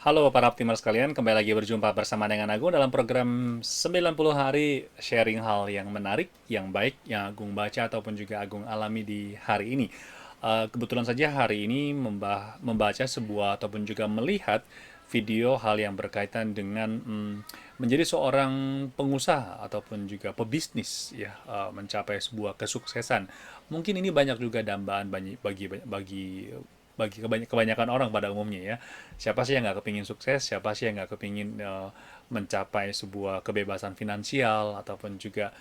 Halo para optimer sekalian, kembali lagi berjumpa bersama dengan Agung dalam program 90 hari sharing hal yang menarik, yang baik, yang Agung baca ataupun juga Agung alami di hari ini. Kebetulan saja hari ini membaca sebuah ataupun juga melihat video hal yang berkaitan dengan menjadi seorang pengusaha ataupun juga pebisnis ya, mencapai sebuah kesuksesan. Mungkin ini banyak juga dambaan bagi kebanyakan orang pada umumnya ya. Siapa sih yang nggak kepingin sukses? Siapa sih yang nggak kepingin mencapai sebuah kebebasan finansial ataupun juga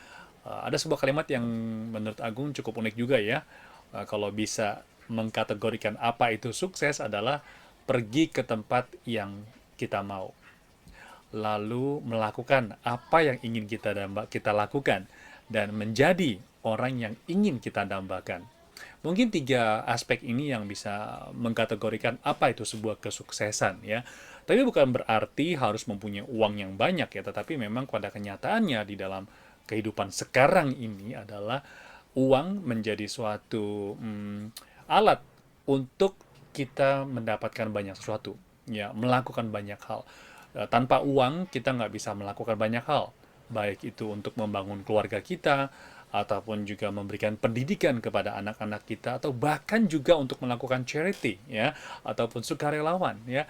ada sebuah kalimat yang menurut Agung cukup unik juga ya. Kalau bisa mengkategorikan apa itu sukses adalah pergi ke tempat yang kita mau, lalu melakukan apa yang ingin kita lakukan dan menjadi orang yang ingin kita dambakan. Mungkin tiga aspek ini yang bisa mengkategorikan apa itu sebuah kesuksesan ya. Tapi bukan berarti harus mempunyai uang yang banyak ya, tetapi memang pada kenyataannya di dalam kehidupan sekarang ini adalah uang menjadi suatu alat untuk kita mendapatkan banyak sesuatu, ya, melakukan banyak hal. Tanpa uang kita nggak bisa melakukan banyak hal, baik itu untuk membangun keluarga kita, ataupun juga memberikan pendidikan kepada anak-anak kita, atau bahkan juga untuk melakukan charity, ya, ataupun sukarelawan, ya.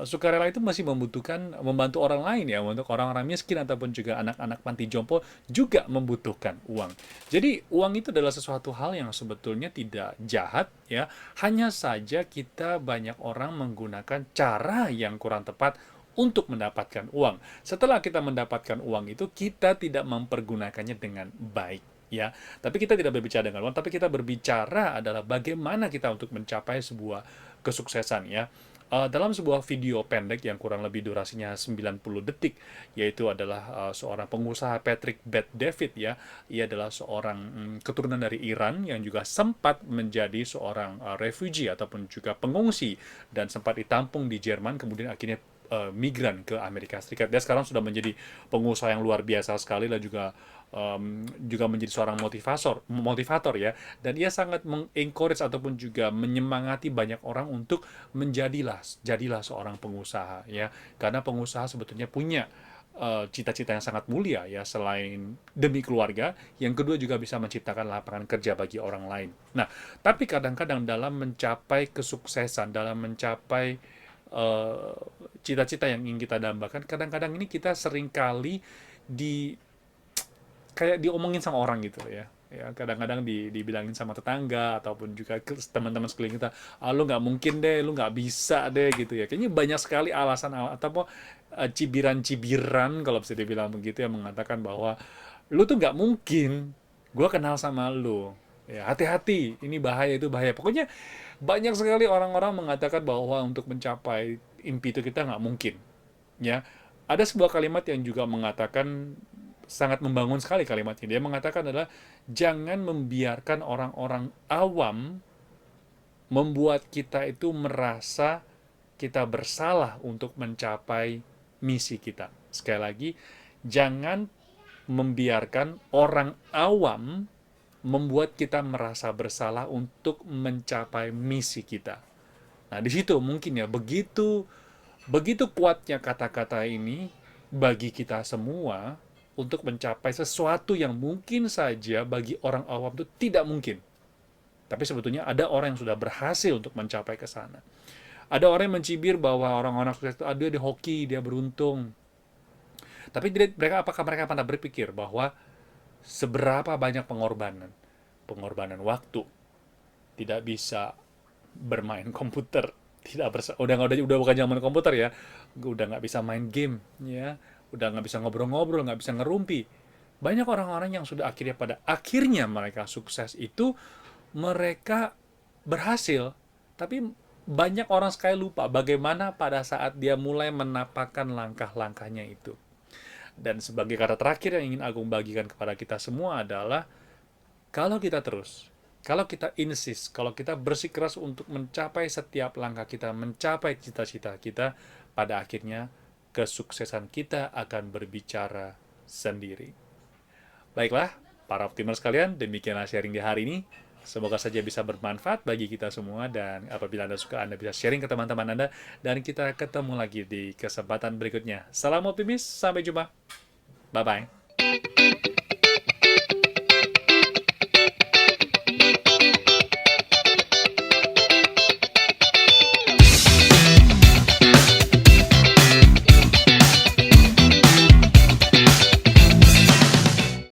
Sukarela itu masih membutuhkan membantu orang lain ya, untuk orang-orang miskin ataupun juga anak-anak panti jompo juga membutuhkan uang. Jadi uang itu adalah sesuatu hal yang sebetulnya tidak jahat ya, hanya saja kita banyak orang menggunakan cara yang kurang tepat untuk mendapatkan uang. Setelah kita mendapatkan uang itu, kita tidak mempergunakannya dengan baik ya. Tapi kita tidak berbicara dengan uang, tapi kita berbicara adalah bagaimana kita untuk mencapai sebuah kesuksesan ya. Dalam sebuah video pendek yang kurang lebih durasinya 90 detik, yaitu adalah seorang pengusaha Patrick Bet David ya. Ia adalah seorang keturunan dari Iran yang juga sempat menjadi seorang refugee ataupun juga pengungsi dan sempat ditampung di Jerman, kemudian akhirnya migran ke Amerika Serikat. Dia sekarang sudah menjadi pengusaha yang luar biasa sekali dan juga menjadi seorang motivator ya. Dan ia sangat mengencourage ataupun juga menyemangati banyak orang untuk jadilah seorang pengusaha ya. Karena pengusaha sebetulnya punya cita-cita yang sangat mulia ya, selain demi keluarga, yang kedua juga bisa menciptakan lapangan kerja bagi orang lain. Nah, tapi kadang-kadang dalam mencapai kesuksesan, dalam mencapai eh, cita-cita yang ingin kita dambakan, kadang-kadang ini kita seringkali di kayak diomongin sama orang gitu ya. Ya kadang-kadang dibilangin sama tetangga ataupun juga teman-teman sekeliling kita, ah lu nggak mungkin deh, lu nggak bisa deh gitu ya. Kayaknya banyak sekali alasan atau cibiran-cibiran kalau bisa dibilang begitu, yang mengatakan bahwa lu tuh nggak mungkin, gue kenal sama lu, ya hati-hati, ini bahaya itu bahaya. Pokoknya banyak sekali orang-orang mengatakan bahwa untuk mencapai impi itu kita nggak mungkin ya. Ada sebuah kalimat yang juga mengatakan, sangat membangun sekali kalimat ini. Dia mengatakan adalah jangan membiarkan orang-orang awam membuat kita itu merasa kita bersalah untuk mencapai misi kita. Sekali lagi, jangan membiarkan orang awam membuat kita merasa bersalah untuk mencapai misi kita. Nah, di situ mungkin ya, begitu begitu kuatnya kata-kata ini bagi kita semua untuk mencapai sesuatu yang mungkin saja bagi orang awam itu tidak mungkin. Tapi sebetulnya ada orang yang sudah berhasil untuk mencapai ke sana. Ada orang yang mencibir bahwa orang-orang sukses itu, dia di hoki, dia beruntung. Tapi apakah mereka pernah berpikir bahwa seberapa banyak pengorbanan? Pengorbanan waktu, tidak bisa bermain komputer, tidak udah bukan zaman komputer ya, udah nggak bisa main game ya, udah nggak bisa ngobrol-ngobrol, nggak bisa ngerumpi. Banyak orang-orang yang sudah akhirnya pada akhirnya mereka sukses itu, mereka berhasil, tapi banyak orang sekali lupa bagaimana pada saat dia mulai menapakkan langkah-langkahnya itu. Dan sebagai kata terakhir yang ingin Agung bagikan kepada kita semua adalah, kalau kita terus, kalau kita insist, kalau kita bersikeras untuk mencapai setiap langkah kita, mencapai cita-cita kita, pada akhirnya kesuksesan kita akan berbicara sendiri. Baiklah, para optimal sekalian, demikianlah sharing di hari ini. Semoga saja bisa bermanfaat bagi kita semua, dan apabila Anda suka, Anda bisa sharing ke teman-teman Anda, dan kita ketemu lagi di kesempatan berikutnya. Salam optimis, sampai jumpa. Bye-bye.